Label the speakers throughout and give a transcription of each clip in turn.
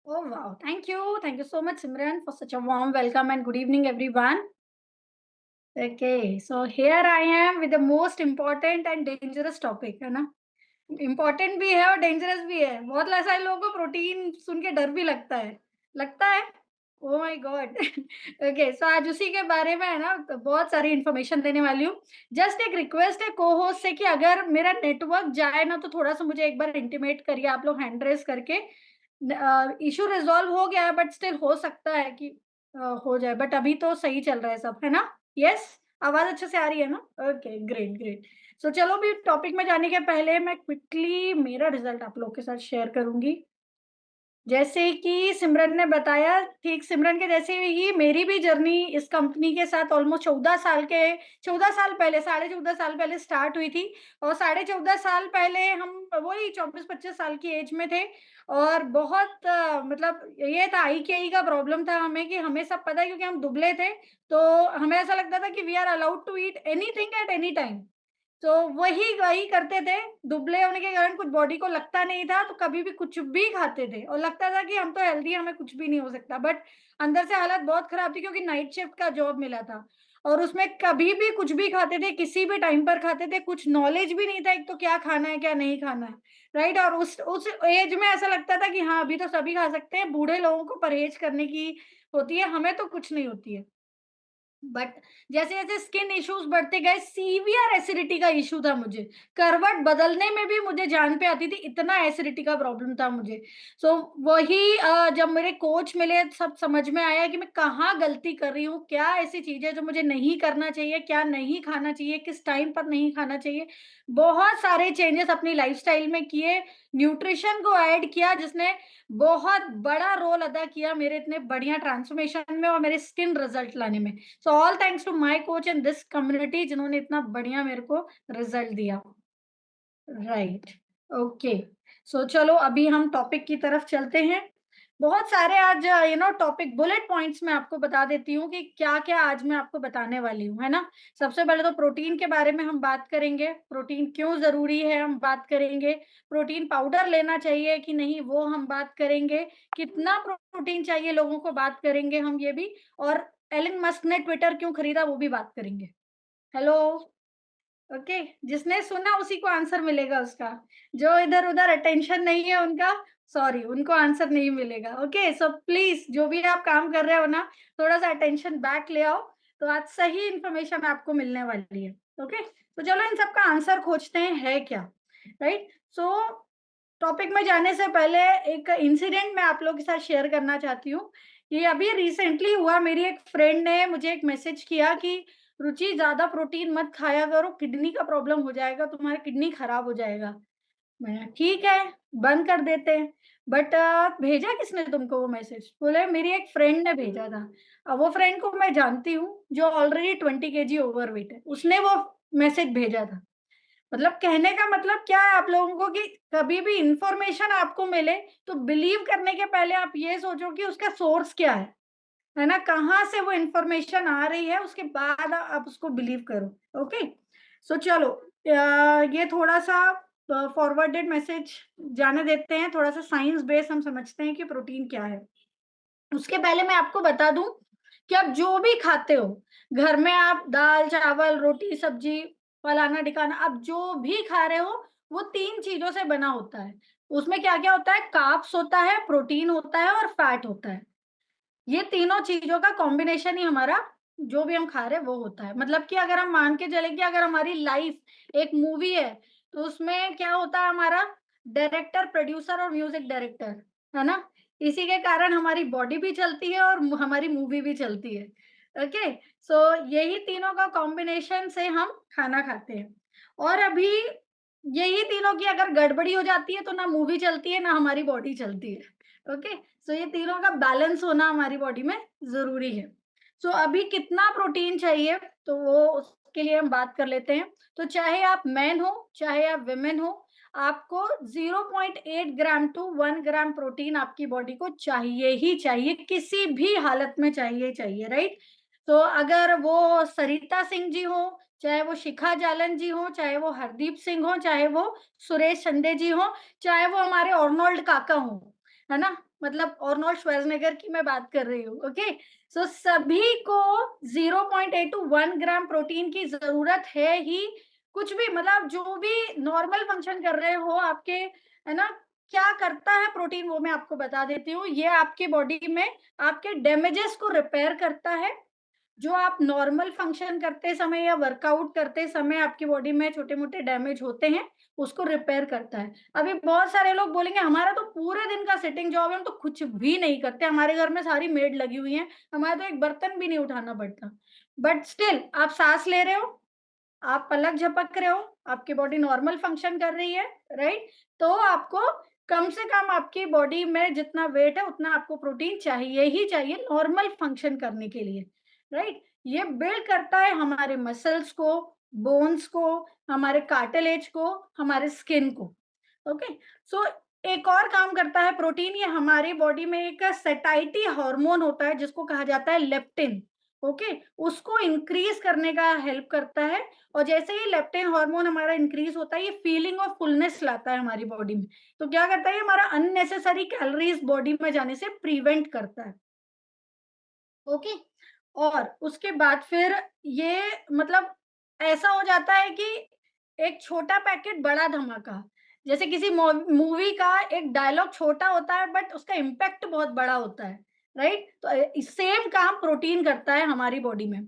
Speaker 1: Oh wow. Thank you. Thank you so much, Simran, for such a warm welcome and good evening, everyone. Okay, so here I am with the most important and dangerous topic, है ना? Important भी है और dangerous भी है। बहुत सारे लोगों को प्रोटीन सुन के डर भी लगता है। लगता है? Oh my God! ओके, सो आज उसी के बारे में है ना तो बहुत सारी इन्फॉर्मेशन देने वाली हूँ। जस्ट एक रिक्वेस्ट है को-होस्ट से कि अगर मेरा नेटवर्क जाए ना तो थोड़ा-सा मुझे एक बार इंटिमेट करिए आप लोग हैंड रेज़ करके। इश्यू रिज़ॉल्व हो गया है बट स्टिल हो सकता है कि हो जाए बट अभी तो सही चल रहा है सब, है ना? येस? आवाज़ अच्छे से आ रही है ना? Okay, great, great. सो चलो अभी टॉपिक में जाने के पहले मैं क्विकली मेरा रिजल्ट आप लोग के साथ शेयर करूँगी। जैसे कि सिमरन ने बताया, ठीक सिमरन के जैसे ही मेरी भी जर्नी इस कंपनी के साथ ऑलमोस्ट 14 साल पहले, साढ़े 14 साल पहले स्टार्ट हुई थी और साढ़े 14 साल पहले हम वही 24-25 साल की एज में थे और बहुत मतलब ये था आईकेई का प्रॉब्लम था हमें कि हमें सब पता है क्योंकि हम दुबले थे, तो हमें ऐसा लगता था कि we are allowed to eat anything at any time. तो वही वही करते थे, दुबले होने के कारण कुछ बॉडी को लगता नहीं था, तो कभी भी कुछ भी खाते थे और लगता था कि हम तो हेल्दी हैं, हमें कुछ भी नहीं हो सकता। बट अंदर से हालत बहुत खराब थी क्योंकि नाइट शिफ्ट का जॉब मिला था और उसमें कभी भी कुछ भी खाते थे, किसी भी टाइम पर खाते थे, कुछ नॉलेज भी नहीं था एक तो क्या खाना है, क्या नहीं खाना है, राइट? और उस एज में ऐसा लगता था कि हाँ, अभी तो सभी खा सकते हैं, बूढ़े लोगों को परहेज़ करने की होती है, हमें तो कुछ नहीं होती है। बट जैसे-जैसे स्किन इश्यूज़ बढ़ते गए, सीवियर एसिडिटी का इश्यू था मुझे। करवट बदलने में भी मुझे जान पे आती थी, इतना एसिडिटी का प्रॉब्लम था मुझे। सो वही जब मेरे कोच मिले सब समझ में आया कि मैं कहाँ गलती कर रही हूँ, क्या ऐसी चीज़ है जो मुझे नहीं करना चाहिए, क्या नहीं खाना चाहिए, किस टाइम पर नहीं खाना चाहिए। बहुत सारे चेंजेस अपनी लाइफ़स्टाइल में किए, न्यूट्रिशन को ऐड किया जिसने बहुत बड़ा रोल अदा किया मेरे इतने बढ़िया ट्रांसफॉर्मेशन में और मेरे स्किन रिजल्ट लाने में। So all thanks to my coach in this community जिन्होंने इतना बढ़िया मेरे को रिजल्ट दिया। Right, okay. सो चलो अभी हम टॉपिक की तरफ चलते हैं। बहुत सारे आज टॉपिक बुलेट पॉइंट्स मैं आपको बता देती हूँ कि क्या-क्या आज मैं आपको बताने वाली हूँ, है ना? सबसे पहले तो प्रोटीन के बारे में हम बात करेंगे, प्रोटीन क्यों ज़रूरी है हम बात करेंगे, प्रोटीन पाउडर लेना चाहिए कि नहीं वो हम बात करेंगे, कितना प्रोटीन चाहिए लोगों को बात करेंगे हम ये भी और एलन मस्क ने ट्विटर क्यों खरीदा वो भी बात करेंगे। हेलो! ओके, जिसने सुना उसी को आंसर मिलेगा उसका। जो इधर-उधर अटेंशन नहीं है उनका, सॉरी उनको आंसर नहीं मिलेगा। ओके, सो प्लीज़ जो भी आप काम कर रहे हो ना, थोड़ा-सा अटेंशन बैक ले आओ, तो आज सही इन्फॉर्मेशन आपको मिलने वाली है। ओके, तो चलो इन सब का आंसर खोजते हैं, है क्या? राइट? सो टॉपिक में जाने से पहले एक इंसिडेंट मैं आप लोगों के साथ शेयर करना चाहती हूँ। ये अभी रिसेंटली हुआ, मेरी एक फ्रेंड ने मुझे एक मैसेज किया कि रुचि ज़्यादा प्रोटीन मत खाया करो, किडनी का प्रॉब्लम हो जाएगा, तुम्हारा किडनी खराब हो जाएगा। मैंने ठीक है, बंद कर देते हैं। बट भेजा किसने तुमको वो मैसेज? बोले मेरी एक फ्रेंड ने भेजा था। अब वो फ्रेंड को मैं जानती हूँ, जो ऑलरेडी 20 केजी ओवरवेट है, उसने वो मैसेज भेजा था। मतलब कहने का मतलब क्या है आप लोगों को कि कभी भी इंफॉर्मेशन आपको मिले तो बिलीव करने के पहले आप ये सोचो कि उसका सोर्स क्या है ना? कहाँ से वो इंफॉर्मेशन आ रही है उसके बाद आप उसको बिलीव करो। ओके, सो चलो ये थोड़ा सा फॉरवर्डेड मैसेज जाने देते हैं, थोड़ा सा साइंस बेस हम समझते हैं कि प्रोटीन क्या है। उसके पहले मैं आपको बता दूं कि आप जो भी खाते हो, घर में आप दाल, चावल, रोटी, सब्जी, फलाना-ढिकाना आप जो भी खा रहे हो, वो 3 चीज़ों से बना होता है। उसमें क्या-क्या होता है? कार्ब्स होता है, प्रोटीन होता है और फैट होता है। ये तीनों चीज़ों का कॉम्बिनेशन ही हमारा जो भी हम खा रहे हैं वो होता है। मतलब कि अगर हम मान के चलें कि अगर हमारी लाइफ़ एक मूवी है, तो उसमें क्या होता है हमारा डायरेक्टर, प्रोड्यूसर और म्यूज़िक डायरेक्टर, है ना? इसी के कारण हमारी बॉडी भी चलती है और हमारी मूवी भी चलती है। ओके? सो यही तीनों का कॉम्बिनेशन से हम खाना खाते हैं। और अभी यही तीनों की अगर गड़बड़ी हो जाती है तो ना मूवी चलती है, ना हमारी बॉडी चलती है। ओके? सो ये तीनों का बैलेंस होना हमारी बॉडी में ज़रूरी है। सो अभी कितना प्रोटीन चाहिए तो वो उसके लिए हम बात कर लेते हैं। तो चाहे आप मेन हो, चाहे आप वुमेन हो, आपको 0.8 ग्राम टू 1 ग्राम प्रोटीन आपकी बॉडी को चाहिए ही चाहिए, किसी भी हालत में चाहिए ही चाहिए, राइट? तो अगर वो सरिता सिंह जी हों, चाहे वो शिखा जालन जी हों, चाहे वो हरदीप सिंह हों, चाहे वो सुरेश शिंदे जी हों, चाहे वो हमारे आर्नोल्ड काका हों, है ना? मतलब आर्नोल्ड श्वार्ज़नेगर की मैं बात कर रही हूँ, ओके? सो सभी को 0.8 टू 1 ग्राम प्रोटीन की ज़रूरत है ही। कुछ भी मतलब जो भी नॉर्मल फंक्शन कर रहे हो आपके, है ना? क्या करता है प्रोटीन वो मैं आपको बता देती हूँ। ये आपकी बॉडी में आपके डैमेजेस को रिपेयर करता है। जो आप नॉर्मल फंक्शन करते समय या वर्कआउट करते समय आपकी बॉडी में छोटे-मोटे डैमेज होते हैं, उसको रिपेयर करता है। अभी बहुत सारे लोग बोलेंगे हमारा तो पूरे दिन का सिटिंग जॉब है, हम तो कुछ भी नहीं करते, हमारे घर में सारी मेड लगी हुई हैं, हमारा तो एक बर्तन भी नहीं उठाना पड़ता। बट स्टिल आप साँस ले रहे हो, आप पलक झपक रहे हो, आपकी बॉडी नॉर्मल फंक्शन कर रही है, राइट? तो आपको कम से कम आपकी बॉडी में जितना वेट है उतना आपको प्रोटीन चाहिए ही चाहिए नॉर्मल फंक्शन करने के लिए, राइट? ये बिल्ड करता है हमारे मसल्स को, बोन्स को, हमारे कार्टिलेज को, हमारे स्किन को, ओके? सो एक और काम करता है प्रोटीन, ये हमारी बॉडी में एक सेटाइटी हार्मोन होता है जिसको कहा जाता है लेप्टिन, ओके? उसको इंक्रीज़ करने का हेल्प करता है। और जैसे ही लेप्टिन हार्मोन हमारा इंक्रीज होता है, ये फीलिंग ऑफ फुलनेस लाता है हमारी बॉडी में। तो क्या करता है, ये हमारा अननेसेसरी कैलोरीज बॉडी में जाने से प्रिवेंट करता है, ओके। और उसके बाद फिर ये मतलब ऐसा हो जाता है कि एक छोटा पैकेट बड़ा धमाका। जैसे किसी मूवी का एक डायलॉग छोटा होता है बट उसका इम्पैक्ट बहुत बड़ा होता है, राइट? तो सेम काम प्रोटीन करता है हमारी बॉडी में।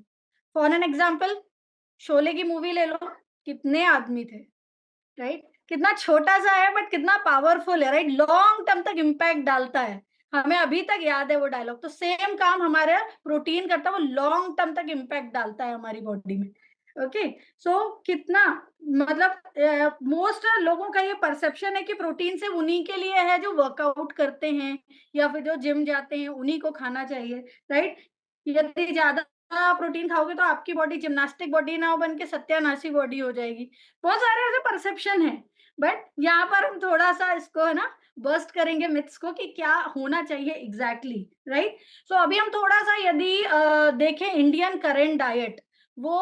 Speaker 1: फॉर एन एग्जाम्पल, शोले की मूवी ले लो, कितने आदमी थे, राइट? कितना छोटा-सा है बट कितना पावरफुल है, राइट? लॉन्ग टर्म तक इम्पैक्ट डालता है। हमें अभी तक याद है वो डायलॉग। तो सेम काम हमारा प्रोटीन करता है, वो लॉन्ग टर्म तक इम्पैक्ट डालता है हमारी बॉडी में। ओके, सो कितना मतलब मोस्ट लोगों का ये परसेप्शन है कि प्रोटीन सिर्फ उन्हीं के लिए है जो वर्कआउट करते हैं या फिर जो जिम जाते हैं, उन्हीं को खाना चाहिए, राइट? यदि ज़्यादा प्रोटीन खाओगे तो आपकी बॉडी जिम्नास्टिक बॉडी ना बन के सत्यानाशी बॉडी हो जाएगी। बहुत सारे ऐसे परसेप्शन है, बट यहाँ पर हम थोड़ा-सा इसको है ना बस्ट करेंगे मिथ्स को कि क्या होना चाहिए एग्ज़ैक्टली, राइट? सो अभी हम थोड़ा-सा यदि देखें इंडियन करंट डाइट, वो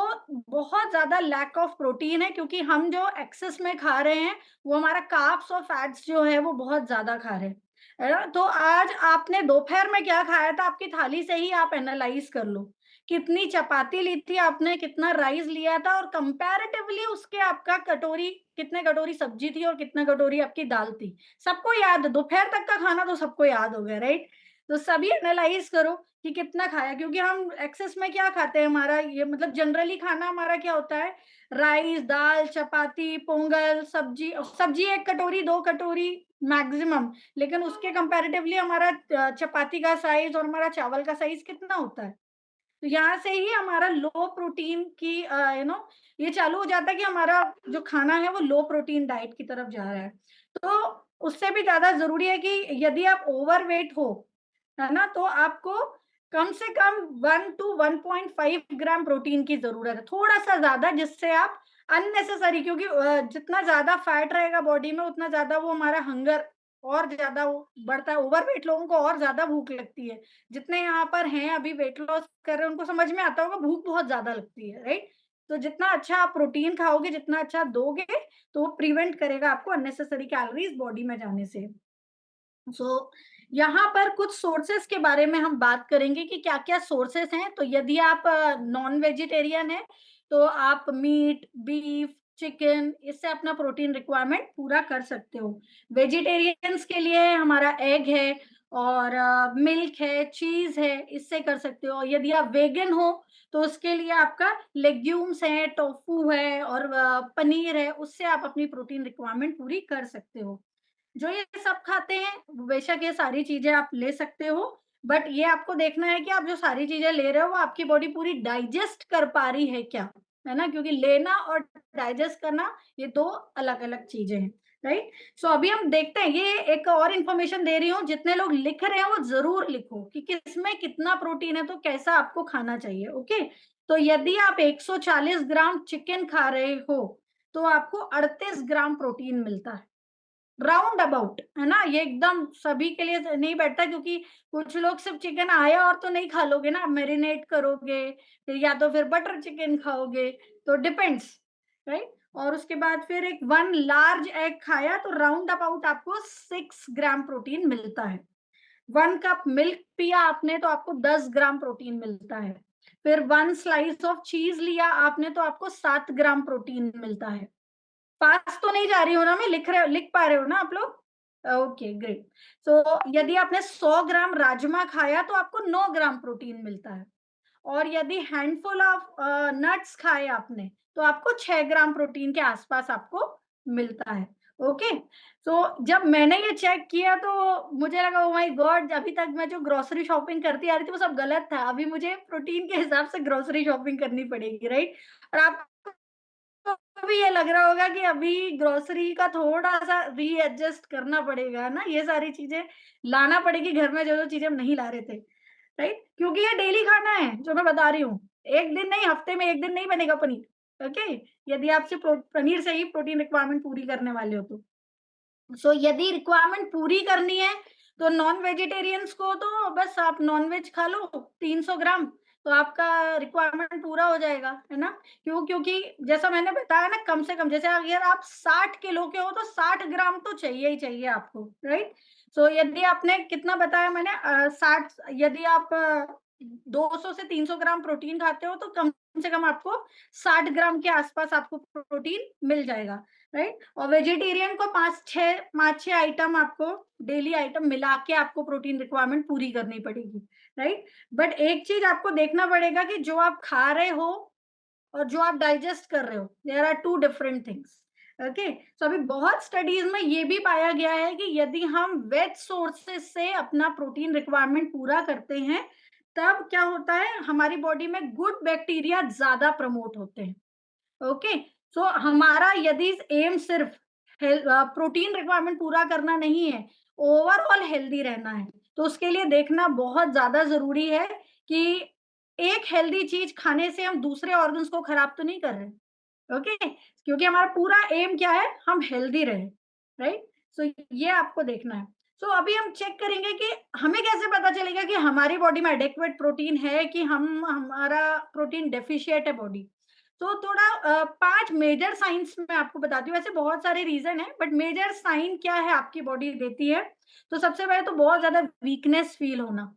Speaker 1: बहुत ज़्यादा लैक ऑफ प्रोटीन है क्योंकि हम जो एक्सेस में खा रहे हैं, वो हमारा कार्ब्स और फैट्स जो है वो बहुत ज़्यादा खा रहे हैं, है ना? तो आज आपने दोपहर में क्या खाया था, आपकी थाली से ही आप एनालाइज़ कर लो। कितनी चपाती ली थी आपने, कितना राइस लिया था और कंपैरेटिवली उसके आपका कटोरी कितने कटोरी सब्जी थी और कितना कटोरी आपकी दाल थी। सबको याद है, दोपहर तक का खाना तो सबको याद हो गया, राइट? तो सभी एनालाइज़ करो कि कितना खाया, क्योंकि हम एक्सेस में क्या खाते हैं, हमारा ये मतलब जनरली खाना हमारा क्या होता है, राइस, दाल, चपाती, पोंगल, सब्जी, सब्जी 1 कटोरी, 2 कटोरी मैक्सिमम। लेकिन उसके कंपैरेटिवली हमारा चपाती का साइज़ और हमारा चावल का साइज़ कितना होता है? तो यहाँ से ही हमारा लो प्रोटीन की ये चालू हो जाता है कि हमारा जो खाना है वो लो प्रोटीन डाइट की तरफ जा रहा है। तो उससे भी ज़्यादा ज़रूरी है कि यदि आप ओवरवेट हो, है ना? तो आपको कम से कम 1 टू 1.5 ग्राम प्रोटीन की ज़रूरत है, थोड़ा-सा ज़्यादा, जिससे आप अननेसेसरी, क्योंकि जितना ज़्यादा फैट रहेगा बॉडी में उतना ज़्यादा वो हमारा हंगर और ज़्यादा वो बढ़ता है। ओवरवेट लोगों को और ज़्यादा भूख लगती है। जितने यहाँ पर हैं अभी वेट लॉस कर रहे हैं उनको समझ में आता होगा भूख बहुत ज़्यादा लगती है, राइट? तो जितना अच्छा आप प्रोटीन खाओगे, जितना अच्छा दोगे, तो वो प्रिवेंट करेगा आपको अननेसेसरी कैलोरीज़ बॉडी में जाने से। सो यहाँ पर कुछ सोर्सेस के बारे में हम बात करेंगे कि क्या-क्या सोर्सेस हैं। तो यदि आप नॉन वेजिटेरियन हैं, तो आप मीट, बीफ, चिकन, इससे अपना प्रोटीन रिक्वायरमेंट पूरा कर सकते हो। वेजिटेरियंस के लिए हमारा एग है और मिल्क है, चीज़ है, इससे कर सकते हो। यदि आप वेगन हो, तो उसके लिए आपका लेग्यूम्स हैं, टोफू है और पनीर है, उससे आप अपनी प्रोटीन रिक्वायरमेंट पूरी कर सकते हो। जो ये सब खाते हैं, बेशक ये सारी चीज़ें आप ले सकते हो, बट ये आपको देखना है कि आप जो सारी चीज़ें ले रहे हो, वो आपकी बॉडी पूरी डाइजेस्ट कर पा रही है क्या? है ना? क्योंकि लेना और डाइजेस्ट करना, ये 2 अलग-अलग चीज़ें हैं, राइट? सो अभी हम देखते हैं, ये एक और इन्फॉर्मेशन दे रही हूँ, जितने लोग लिख रहे हैं, वो ज़रूर लिखो कि किसमें कितना प्रोटीन है, तो कैसा आपको खाना चाहिए, ओके? तो यदि आप 140 ग्राम चिकन खा रहे हो, तो आपको 38 ग्राम प्रोटीन मिलता है। राउंड अबाउट, है ना? ये एकदम सभी के लिए नहीं बैठता, क्योंकि कुछ लोग सिर्फ चिकन आया और तो नहीं खा लोगे ना, मैरिनेट करोगे, फिर या तो फिर बटर चिकन खाओगे, तो डिपेंड्स, राइट? और उसके बाद फिर एक 1 लार्ज एग खाया तो राउंड अबाउट आपको 6 ग्राम प्रोटीन मिलता है। 1 कप मिल्क पिया आपने तो आपको 10 ग्राम प्रोटीन मिलता है। फिर 1 स्लाइस ऑफ चीज लिया आपने तो आपको 7 ग्राम प्रोटीन मिलता है। फास्ट तो नहीं जा रही हो ना, मैं लिख पा रहे हो ना आप लोग? Okay great. सो यदि आपने 100 ग्राम राजमा खाया तो आपको 9 ग्राम प्रोटीन मिलता है। और यदि हैंडफुल ऑफ नट्स खाए आपने तो आपको 6 ग्राम प्रोटीन के आसपास आपको मिलता है। ओके। तो जब मैंने ये चेक किया तो मुझे लगा ओ माय गॉड, अभी तक मैं जो ग्रोसरी शॉपिंग करती आ रही थी वो सब गलत था। अभी मुझे प्रोटीन के हिसाब से ग्रोसरी शॉपिंग करनी पड़ेगी, राइट? और आपको भी ये लग रहा होगा कि अभी ग्रोसरी का थोड़ा-सा रीएडजस्ट करना पड़ेगा ना, ये सारी चीज़ें लाना पड़ेगी घर में जो-जो चीज़ें हम नहीं ला रहे थे, राइट? क्योंकि ये डेली खाना है जो मैं बता रही हूँ। 1 दिन नहीं, हफ्ते में 1 दिन नहीं बनेगा पनीर, ओके? यदि आप सिर्फ़ पनीर से ही प्रोटीन रिक्वायरमेंट पूरी करने वाले हो तो। सो यदि रिक्वायरमेंट पूरी करनी है तो नॉन वेजिटेरियंस को तो बस आप नॉन-वेज खा लो 300 ग्राम, तो आपका रिक्वायरमेंट पूरा हो जाएगा, है ना? क्योंकि जैसा मैंने बताया ना, कम से कम जैसे अगर आप 60 किलो के हो तो 60 ग्राम तो चाहिए ही चाहिए आपको, राइट? सो यदि आपने कितना बताया मैंने 60, यदि आप 200 से 300 ग्राम प्रोटीन खाते हो तो कम से कम आपको 60 ग्राम के आसपास आपको प्रोटीन मिल जाएगा, राइट? और वेजिटेरियन को 5-6 आइटम आपको, डेली आइटम मिला के आपको प्रोटीन रिक्वायरमेंट पूरी करनी पड़ेगी, राइट? बट एक चीज़ आपको देखना पड़ेगा कि जो आप खा रहे हो और जो आप डाइजेस्ट कर रहे हो, there are 2 different things. Okay? So अभी बहुत स्टडीज़ में ये भी पाया गया है कि यदि हम वेज सोर्सेज़ से अपना प्रोटीन रिक्वायरमेंट पूरा करते हैं, तब क्या होता है, हमारी बॉडी में गुड बैक्टीरिया ज़्यादा प्रमोट होते हैं। ओके। सो हमारा यदि एम सिर्फ प्रोटीन रिक्वायरमेंट पूरा करना नहीं है, ओवरऑल हेल्दी रहना है, तो उसके लिए देखना बहुत ज्यादा जरूरी है कि एक हेल्दी चीज खाने से हम दूसरे ऑर्गन्स को खराब तो नहीं कर रहे। ओके। क्योंकि हमारा पूरा एम क्या है, हम हेल्दी रहे, राइट? सो ये आपको देखना है। सो अभी हम चेक करेंगे कि हमें कैसे पता चलेगा कि हमारी बॉडी में एडेक्वेट प्रोटीन है कि हम हमारा प्रोटीन डेफिशिएट है बॉडी। तो थोड़ा 5 मेजर साइंस मैं आपको बताती हूँ। वैसे बहुत सारे रीजन है बट मेजर साइन क्या है आपकी बॉडी देती है। तो सबसे पहले तो बहुत ज्यादा वीकनेस फील होना।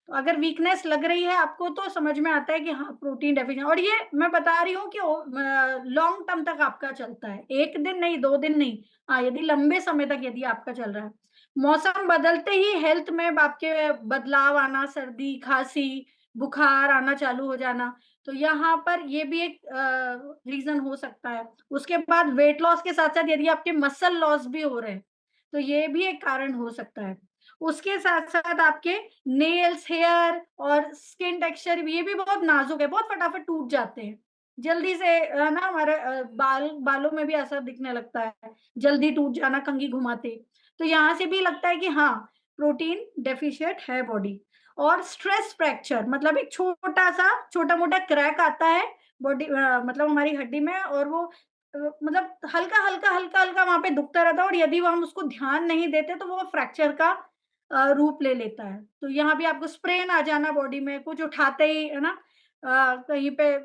Speaker 1: तो अगर वीकनेस लग रही है आपको तो समझ में आता है कि हाँ प्रोटीन डेफिशिएंसी, और ये मैं बता रही हूँ कि लॉन्ग टर्म तक आपका चलता है, 1 दिन नहीं, 2 दिन नहीं। हाँ, यदि लंबे समय तक यदि आपका चल रहा है। मौसम बदलते ही हेल्थ में आपके बदलाव आना, सर्दी, खाँसी, बुखार आना चालू हो जाना, तो यहाँ पर ये भी एक रीज़न हो सकता है। उसके बाद वेट लॉस के साथ-साथ यदि आपके मसल लॉस भी हो रहे हैं, तो ये भी एक कारण हो सकता है। उसके साथ-साथ आपके नेल्स, हेयर और स्किन टेक्सचर भी, ये भी बहुत नाजुक है, बहुत फटाफट टूट जाते हैं। जल्दी से है ना, हमारे बालों में भी असर दिखने लगता है, जल्दी टूट जाना कंघी घुमाते। तो यहाँ से भी लगता है कि हाँ, प्रोटीन डेफिशिएंट है बॉडी। और स्ट्रेस फ्रैक्चर मतलब एक छोटा-सा, छोटा-मोटा क्रैक आता है बॉडी मतलब हमारी हड्डी में, और वो मतलब हल्का-हल्का, हल्का-हल्का वहाँ पे दुखता रहता है, और यदि वो हम उसको ध्यान नहीं देते तो वो फ्रैक्चर का रूप ले लेता है। तो यहाँ भी आपको स्प्रेन आ जाना बॉडी में, कुछ उठाते ही, है ना? कहीं पे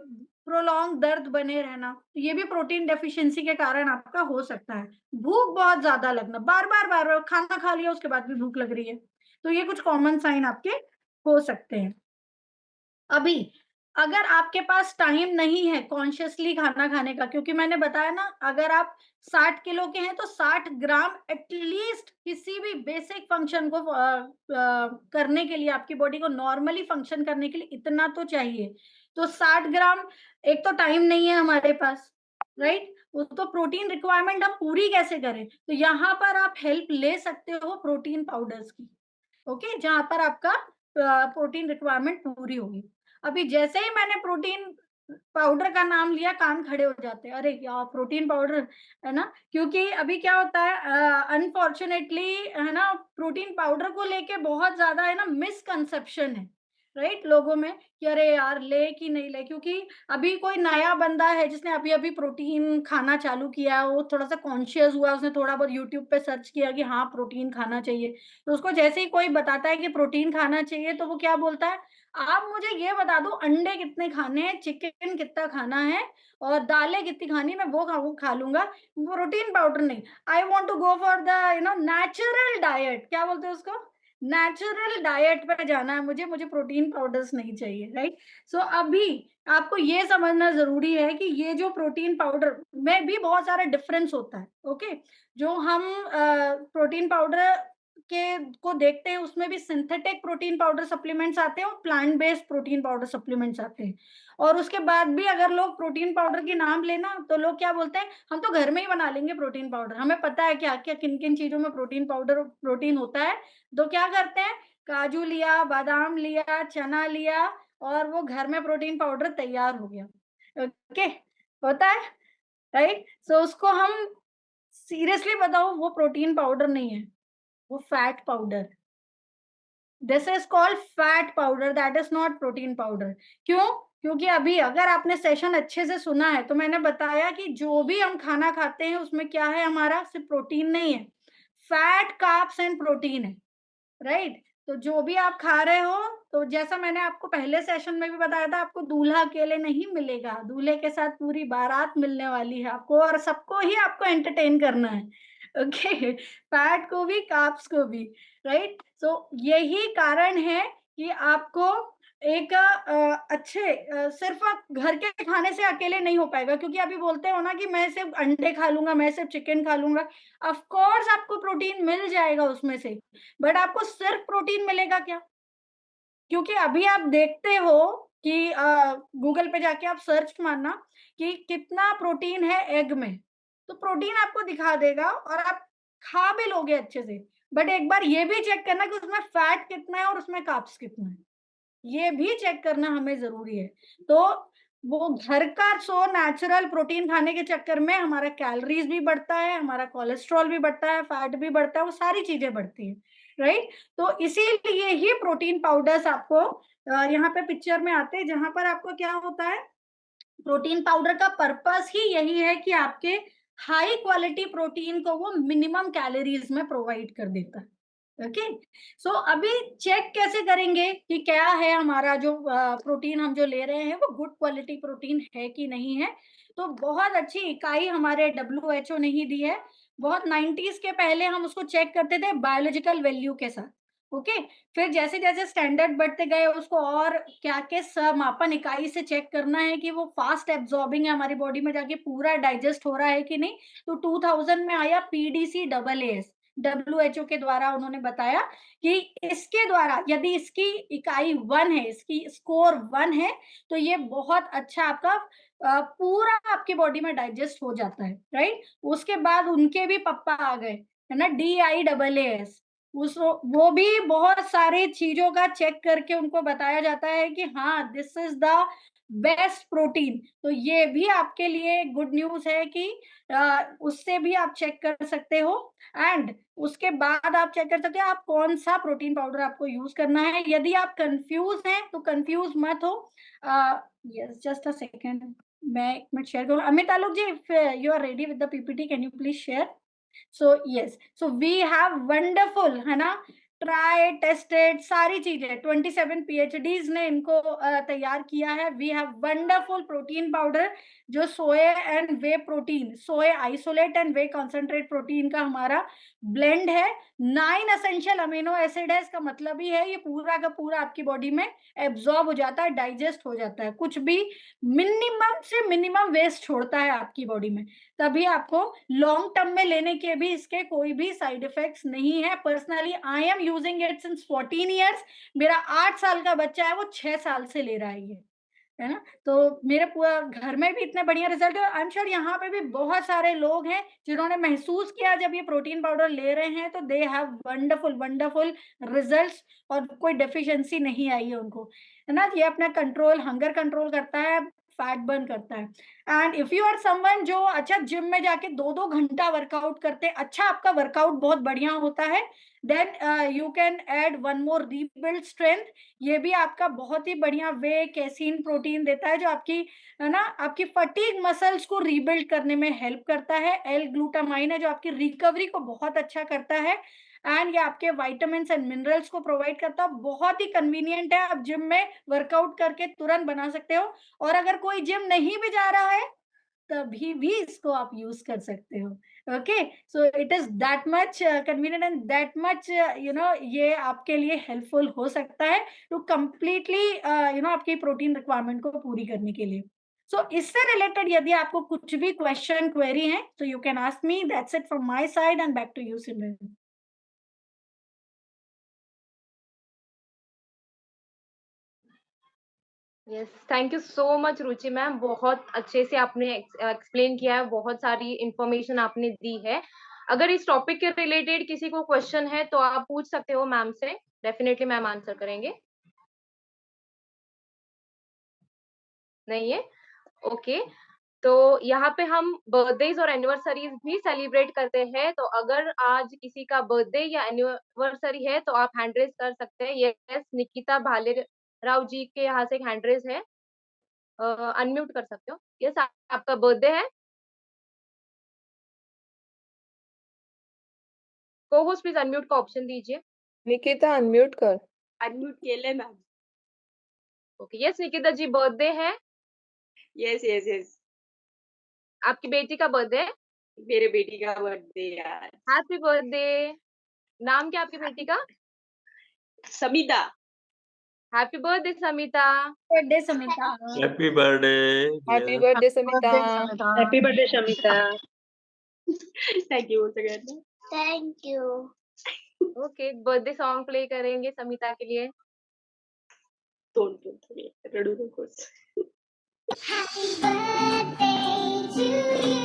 Speaker 1: प्रोलॉन्ग दर्द बने रहना, तो ये भी प्रोटीन डेफिशिएंसी के कारण आपका हो सकता है। भूख बहुत ज़्यादा लगना, बार-बार, बार-बार खाना खा लिया उसके बाद भी भूख लग रही है। तो ये कुछ कॉमन साइन आपके हो सकते हैं। अभी अगर आपके पास टाइम नहीं है कॉन्शियसली खाना खाने का, क्योंकि मैंने बताया ना, अगर आप 60 किलो के हैं तो 60 ग्राम एटलीस्ट किसी भी बेसिक फंक्शन को करने के लिए, आपकी बॉडी को नॉर्मली फंक्शन करने के लिए इतना तो चाहिए। तो 60 ग्राम, एक तो टाइम नहीं है हमारे पास, राइट? वो तो प्रोटीन रिक्वायरमेंट हम पूरी कैसे करें? तो यहाँ पर आप हेल्प ले सकते हो प्रोटीन पाउडर्स की। ओके, जहाँ पर आपका प्रोटीन रिक्वायरमेंट पूरी होगी। अभी जैसे ही मैंने प्रोटीन पाउडर का नाम लिया, कान खड़े हो जाते हैं, अरे यार प्रोटीन पाउडर, है ना? क्योंकि अभी क्या होता है, अनफॉर्चुनेटली, है ना, प्रोटीन पाउडर को लेके बहुत ज्यादा, है ना, मिसकंसेप्शन है, राइट, लोगों में कि अरे यार ले कि नहीं ले। क्योंकि अभी कोई नया बंदा है जिसने अभी अभी प्रोटीन खाना चालू किया है, वो थोड़ा सा कॉन्शियस हुआ, उसने थोड़ा बहुत यूट्यूब पे सर्च किया कि हाँ प्रोटीन खाना चाहिए, तो उसको जैसे ही कोई बताता है कि प्रोटीन खाना चाहिए तो वो क्या बोलता है, आप मुझे ये बता दो अंडे कितने खाने हैं, चिकन कितना खाना है और दालें कितनी खानी है, मैं वो खा लूंगा, प्रोटीन पाउडर नहीं। I want to go for the natural diet, क्या बोलते हैं उसको, नेचुरल डाइट पे जाना है मुझे, मुझे प्रोटीन पाउडर्स नहीं चाहिए, राइट? सो अभी आपको ये समझना ज़रूरी है कि ये जो प्रोटीन पाउडर में भी बहुत सारा डिफरेंस होता है, ओके? जो हम प्रोटीन पाउडर के को देखते हैं उसमें भी सिंथेटिक प्रोटीन पाउडर सप्लीमेंट्स आते हैं और plant based protein powder supplements आते हैं। और उसके बाद भी अगर लोग प्रोटीन पाउडर के नाम लेना तो लोग क्या बोलते हैं, हम तो घर में ही बना लेंगे प्रोटीन पाउडर, हमें पता है क्या क्या किन किन चीजों में प्रोटीन पाउडर प्रोटीन होता है। तो क्या करते हैं, काजू लिया, बादाम लिया, चना लिया और वो घर में प्रोटीन पाउडर तैयार हो गया। ओके, होता है, राइट? सो उसको हम सीरियसली बताओ, वो प्रोटीन पाउडर नहीं है, वो fat powder. This is called fat powder, that is not protein powder. क्यों? क्योंकि अभी अगर आपने सेशन अच्छे से सुना है तो मैंने बताया कि जो भी हम खाना खाते हैं उसमें क्या है, हमारा सिर्फ प्रोटीन नहीं है, फैट, कार्ब्स एंड प्रोटीन है, राइट? तो जो भी आप खा रहे हो, तो जैसा मैंने आपको पहले सेशन में भी बताया था, आपको दूल्हा अकेले नहीं मिलेगा, दूल्हे के साथ पूरी बारात मिलने वाली है आपको, और सबको ही आपको एंटरटेन करना है। ओके, फैट को भी, कार्ब्स को भी, राइट? सो यही कारण है कि आपको एक अच्छे सिर्फ आप घर के खाने से अकेले नहीं हो पाएगा, क्योंकि अभी बोलते हो ना कि मैं सिर्फ अंडे खा लूंगा, मैं सिर्फ चिकन खा लूंगा। ऑफ कोर्स आपको प्रोटीन मिल जाएगा उसमें से, बट आपको सिर्फ प्रोटीन मिलेगा क्या? क्योंकि अभी आप देखते हो कि गूगल पे जाके आप सर्च मारना कि कितना प्रोटीन है एग में, तो प्रोटीन आपको दिखा देगा और आप खा भी लोगे अच्छे से। बट एक बार ये भी चेक करना कि उसमें फैट कितना है और उसमें कार्ब्स कितना है, ये भी चेक करना हमें ज़रूरी है। तो वो घर का सो नेचुरल प्रोटीन खाने के चक्कर में हमारा कैलोरीज़ भी बढ़ता है, हमारा कोलेस्ट्रॉल भी बढ़ता है, फैट भी बढ़ता है, वो सारी चीज़ें बढ़ती हैं, राइट? तो इसीलिए ही प्रोटीन पाउडर्स आपको यहाँ पे पिक्चर में आते हैं, जहाँ पर आपको क्या होता है, प्रोटीन पाउडर का पर्पस ही यही है कि आपके हाई क्वालिटी प्रोटीन को वो मिनिमम कैलोरीज में प्रोवाइड कर देता है। ओके, सो अभी चेक कैसे करेंगे कि क्या है हमारा जो प्रोटीन हम जो ले रहे हैं वो गुड क्वालिटी प्रोटीन है कि नहीं है? तो बहुत अच्छी इकाई हमारे डब्ल्यूएचओ ने ही दी है। बहुत 90s के पहले हम उसको चेक करते थे बायोलॉजिकल वैल्यू के साथ। ओके, फिर जैसे-जैसे स्टैंडर्ड बढ़ते गए उसको और क्या किस मापन इकाई से चेक करना है कि वो फास्ट एब्जॉर्बिंग है, हमारी बॉडी में जाके पूरा डाइजेस्ट हो रहा है कि नहीं। तो 2000 में आया पीडीसी डबल एएस, डब्ल्यूएचओ के द्वारा उन्होंने बताया कि इसके द्वारा यदि इसकी इकाई 1 है, इसकी स्कोर 1 है, तो ये बहुत अच्छा आपका पूरा आपकी बॉडी में डाइजेस्ट हो जाता है, राइट? उसके बाद उनके भी पप्पा आ गए, है ना, डीआईएएस। उस वो भी बहुत सारी चीज़ों का चेक करके उनको बताया जाता है कि हाँ, this is the best protein. तो ये भी आपके लिए गुड न्यूज़ है कि उससे भी आप चेक कर सकते हो, एंड उसके बाद आप चेक कर सकते हो आप कौन-सा प्रोटीन पाउडर आपको यूज़ करना है। यदि आप कन्फ्यूज़ हैं, तो कन्फ्यूज़ मत हो। यस, जस्ट अ सेकंड, मैं 1 मिनट शेयर करूँ। Amit Alok ji, if you are ready with the PPT, can you please share? So yes, so we have wonderful, है ना, ट्राई टेस्टेड सारी चीजें 27 पीएचडीज ने इनको तैयार किया है। We have wonderful protein powder जो soy and whey protein, soy isolate and whey concentrate protein का हमारा ब्लेंड है। 9 एसेंशियल अमीनो एसिड है, इसका मतलब ही है ये पूरा का पूरा आपकी बॉडी में एब्जॉर्ब हो जाता है, डाइजेस्ट हो जाता है, कुछ भी मिनिमम से मिनिमम वेस्ट छोड़ता है आपकी बॉडी में। तभी आपको लॉन्ग टर्म में लेने के भी इसके कोई भी साइड इफेक्ट्स नहीं है। Personally I am using it since 14 years. मेरा 8 साल का बच्चा है, वो 6 साल से ले रहा है ये, है ना? तो मेरे पूरा घर में भी इतने बढ़िया रिजल्ट है, और आई एम श्योर यहाँ पे भी बहुत सारे लोग हैं जिन्होंने महसूस किया जब ये प्रोटीन पाउडर ले रहे हैं, तो they have wonderful wonderful results, और कोई डेफिशिएंसी नहीं आई है उनको, है ना? ये अपना कंट्रोल, हंगर कंट्रोल करता है, फैट बर्न करता है। And if you are someone जो अच्छा जिम में जाके 2-2 घंटा वर्कआउट करते हैं, अच्छा आपका वर्कआउट बहुत बढ़िया होता है, then you can add one more rebuild strength. ये भी आपका बहुत ही बढ़िया वे कैसीन प्रोटीन देता है, जो आपकी, है ना, आपकी फटीग मसल्स को रीबिल्ड करने में हेल्प करता है। एल ग्लूटामाइन है जो आपकी रिकवरी को बहुत अच्छा करता है, एंड ये आपके विटामिन्स एंड मिनरल्स को प्रोवाइड करता है। बहुत ही कन्वीनियंट है, आप जिम में वर्कआउट करके तुरंत बना सकते हो। और अगर कोई जिम नहीं भी जा रहा है, तभी भी इसको आप यूज कर सकते हो, okay, so it is that much convenient and that much ये आपके लिए हेल्पफुल हो सकता है टू कंप्लीटली आपकी प्रोटीन रिक्वायरमेंट को पूरी करने के लिए। सो इससे रिलेटेड यदि आपको कुछ भी क्वेश्चन क्वेरी है तो you can ask me. That's it from my side and back to you Simran.
Speaker 2: Yes, thank you so much Ruchi ma'am, बहुत अच्छे से आपने एक्सप्लेन किया है, बहुत सारी इंफॉर्मेशन आपने दी है। अगर इस टॉपिक के रिलेटेड किसी को क्वेश्चन है तो आप पूछ सकते हो मैम से, डेफिनेटली मैम आंसर करेंगे। नहीं है? ओके। तो यहाँ पे हम बर्थडेज और एनिवर्सरीज भी सेलिब्रेट करते हैं, तो अगर आज किसी का बर्थडे या एनिवर्सरी है तो आप हैंड रेज कर सकते हैं। यस, निकिता भालेराव जी के यहाँ से एक हैंड रेज है, अनम्यूट कर सकते हो। यस, आपका बर्थडे है। को होस्ट प्लीज अनम्यूट का ऑप्शन दीजिए।
Speaker 3: निकिता अनम्यूट कर।
Speaker 4: अनम्यूट केले मैम।
Speaker 2: ओके, यस निकिता जी, बर्थडे है।
Speaker 4: यस यस यस,
Speaker 2: आपकी बेटी का बर्थडे है।
Speaker 4: मेरे बेटी का बर्थडे यार।
Speaker 2: Happy birthday. नाम क्या आपकी बेटी का?
Speaker 4: Samita.
Speaker 2: Happy birthday Samita.
Speaker 1: Birthday Samita.
Speaker 5: Happy birthday
Speaker 3: happy birthday Samita.
Speaker 4: Happy birthday Samita. Thank you सगळ्यांना।
Speaker 6: Thank you.
Speaker 2: Okay, birthday song play करेंगे समिता के लिए।
Speaker 4: तोंड तोंड थोडी रडू नकोस।
Speaker 6: Happy birthday to you.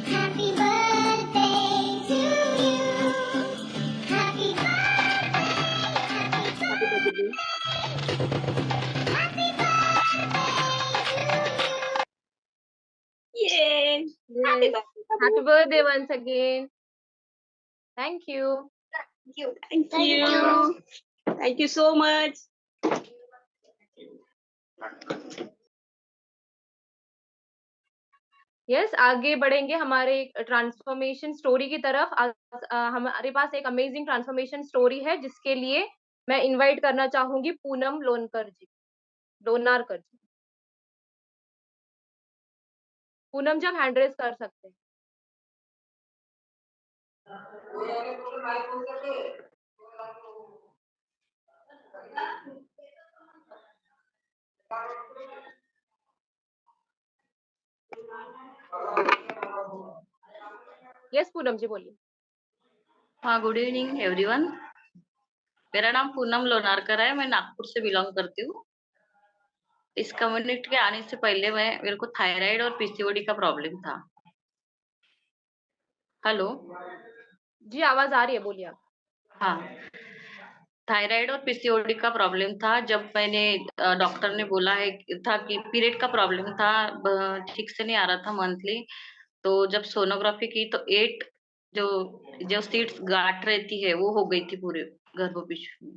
Speaker 6: Happy birthday to you. Happy birthday.
Speaker 4: Happy birthday.
Speaker 6: Happy birthday to you.
Speaker 4: ये
Speaker 2: happy birthday once again. Thank you.
Speaker 4: Thank you. Thank you so much.
Speaker 2: Yes, आगे बढ़ेंगे हमारे ट्रांसफॉर्मेशन स्टोरी की तरफ। हमारे पास एक amazing transformation story है जिसके लिए मैं इनवाइट करना चाहूंगी पूनम लोनारकर जी। पूनम जी, आप हैंड रेज कर सकते हैं। यस पूनम जी, बोलिए।
Speaker 7: हाँ, गुड इवनिंग एवरीवन। मेरा नाम पूनम लोनारकर है, मैं नागपुर से बिलोंग करती हूँ। इस कम्युनिटी के आने से पहले मेरे को थायराइड और पीसीओडी का प्रॉब्लम था। हेलो।
Speaker 2: जी, आवाज आ रही है, बोलिए आप।
Speaker 7: हाँ, थायराइड और पीसीओडी का प्रॉब्लम था। जब मैंने डॉक्टर ने बोला है था कि पीरियड का प्रॉब्लम था, ठीक से नहीं आ रहा था मंथली। तो जब सोनोग्राफी की तो 8 जो जो सीट्स गांठ रहती है वो हो गई थी पूरे गर्भपिशु में।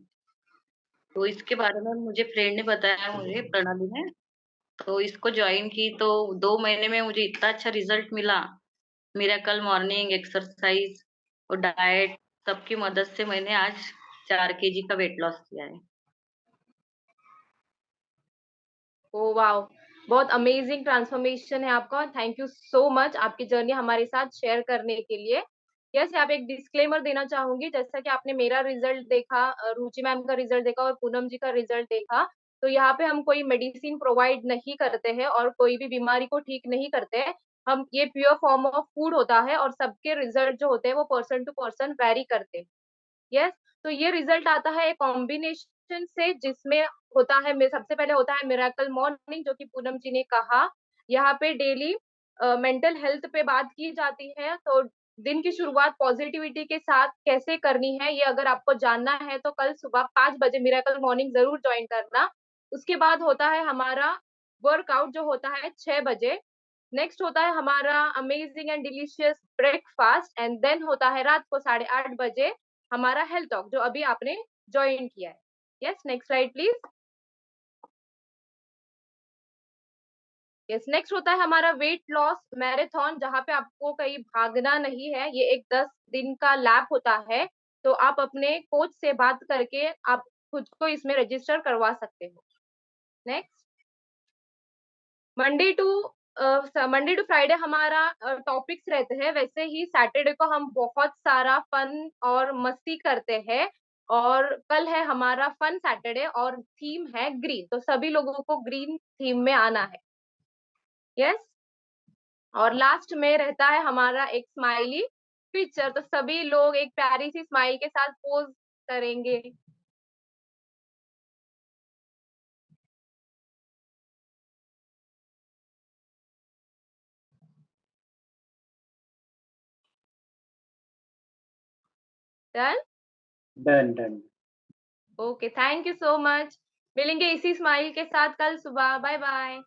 Speaker 7: तो इसके बारे में मुझे फ्रेंड ने बताया, मुझे प्रणाली में, तो इसको ज्वाइन की तो 2 महीने में मुझे इतना अच्छा रिजल्ट मिला। मिरेकल मॉर्निंग एक्सरसाइज और डाइट सबकी मदद से मैंने आज 4 केजी का वेट लॉस किया है।
Speaker 2: ओ वाओ, बहुत अमेजिंग ट्रांसफॉर्मेशन है आपका। थैंक यू सो मच आपकी जर्नी हमारे साथ शेयर करने के लिए। यस, यहाँ पे एक डिस्क्लेमर देना चाहूंगी। जैसा कि आपने मेरा रिजल्ट देखा, रुचि मैम का रिजल्ट देखा और पूनम जी का रिजल्ट देखा, तो यहाँ पे हम कोई मेडिसिन प्रोवाइड नहीं करते हैं और कोई भी बीमारी को ठीक नहीं करते हैं। हम ये प्योर फॉर्म ऑफ फूड होता है और सबके रिजल्ट जो होते हैं वो पर्सन टू पर्सन वेरी करते हैं। यस, तो ये रिजल्ट आता है एक कॉम्बिनेशन से, जिसमें होता है, सबसे पहले होता है मिरेकल मॉर्निंग, जो कि पूनम जी ने कहा। यहाँ पे डेली मेंटल हेल्थ पे बात की जाती है, तो दिन की शुरुआत पॉजिटिविटी के साथ कैसे करनी है, ये अगर आपको जानना है तो कल सुबह 5 बजे मिरेकल मॉर्निंग जरूर ज्वाइन करना। उसके बाद होता है हमारा वर्कआउट जो होता है 6 बजे। नेक्स्ट होता है हमारा amazing and delicious breakfast and then होता है रात को 8:30 बजे हमारा हेल्थ टॉक, जो अभी आपने ज्वाइन किया है। Yes, next slide please. Yes, next होता है हमारा वेट लॉस मैराथन, जहाँ पे आपको कहीं भागना नहीं है। ये एक 10 दिन का लैब होता है, तो आप अपने कोच से बात करके आप खुद को इसमें रजिस्टर करवा सकते हो। Next, Monday to Monday to Friday हमारा टॉपिक्स रहते हैं, वैसे ही सैटरडे को हम बहुत सारा फन और मस्ती करते हैं। और कल है हमारा फन सैटरडे और थीम है ग्रीन, तो सभी लोगों को ग्रीन थीम में आना है। यस। और लास्ट में रहता है हमारा एक स्माइली पिक्चर, तो सभी लोग एक प्यारी सी स्माइल के साथ पोज करेंगे। Done.
Speaker 5: Done done.
Speaker 2: Okay, thank you so much. मिलेंगे इसी स्माइल के साथ कल सुबह। Bye bye.